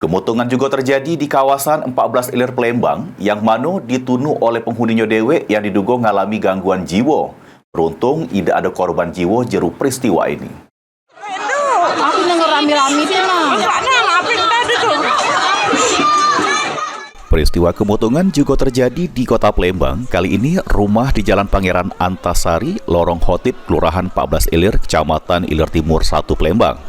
Kemutungan juga terjadi di kawasan 14 Ilir Palembang yang mano ditunu oleh penghuninya dewe yang diduga ngalami gangguan jiwa. Beruntung tidak ada korban jiwa jeru peristiwa ini. Aku denger rame-rame sih, Mang. Peristiwa kemutungan juga terjadi di kota Palembang. Kali ini rumah di Jalan Pangeran Antasari, Lorong Khotib, Kelurahan 14 Ilir, Kecamatan Ilir Timur 1 Palembang.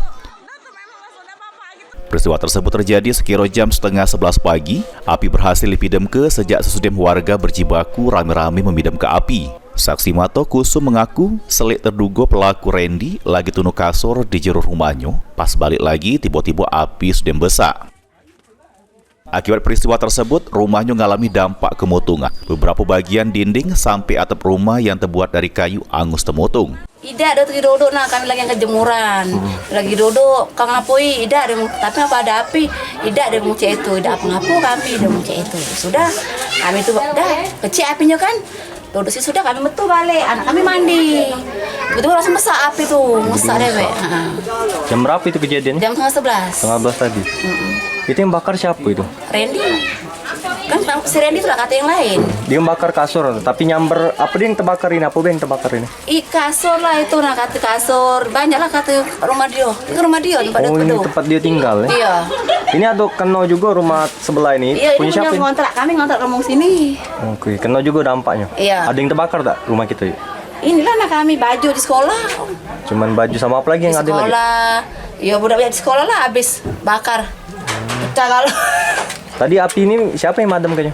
Peristiwa tersebut terjadi sekira jam setengah 11 pagi. Api berhasil dipidamkan sejak sesudem warga berjibaku rame-rame memidamkan api. Saksi mata Kusum mengaku selik terduga pelaku Randy lagi tunu kasur di jero rumahnya. Pas balik lagi tiba-tiba api sudah besar. Akibat peristiwa tersebut, rumahnya mengalami dampak kemutungan. Beberapa bagian dinding sampai atap rumah yang terbuat dari kayu angus temutung. Tidak, ada lagi duduk, nah kami lagi kejemuran. Lagi duduk, kang ngapui, tidak, tapi apa ada api, tidak ada muncul itu, tidak apa-apa kami, ada muncul itu. Sudah, kami itu, dah, kecil apinya kan. Duduk sih sudah, kami betul balik, anak kami mandi. Betul langsung besar api tuh, besar deh. Jam berapa itu kejadian? Jam setengah 11. Setengah 11 tadi. Itu yang bakar siapa itu? Randy. Kan si Randy itu lah kata yang lain. Dia bakar kasur, tapi nyamber apa dia yang terbakar ini? Apa yang terbakar ini? Kasur lah itu, nah kata kasur. Banyak lah kata rumah dia. Ini rumah dia tempat Oh, ini tempat dia tinggal ya? Iya. Ini ada kena juga rumah sebelah ini. Iya, punya ini siapa? punya ngontrak, kami ngontrak rumah sini. Oke, kena juga dampaknya. Iya. Ada yang terbakar tak rumah kita ya? Inilah anak kami baju di sekolah. Cuman baju sama apa lagi yang Di ada lagi? sekolah. Ya budak di sekolah lah habis bakar. Pecah kalau. Tadi api ini siapa yang madamkannya?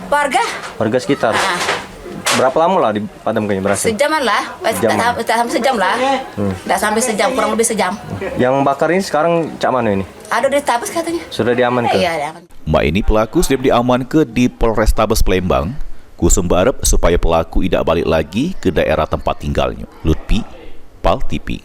Warga. Warga sekitar. Ah, Berapa lama lah dipadamkannya berhasil? sejaman lah. Sejaman. Tak sampai sejam lah. Tak sampai sejam, kurang lebih sejam. Yang bakar ini sekarang cak mana ini? Ada di tabes katanya. Sudah diamankan? Iya, ada. Mak ini pelaku sudah diamankan di Polrestabes Palembang. Kusum berharap supaya pelaku tidak balik lagi ke daerah tempat tinggalnya. Lutfi, PAL TV.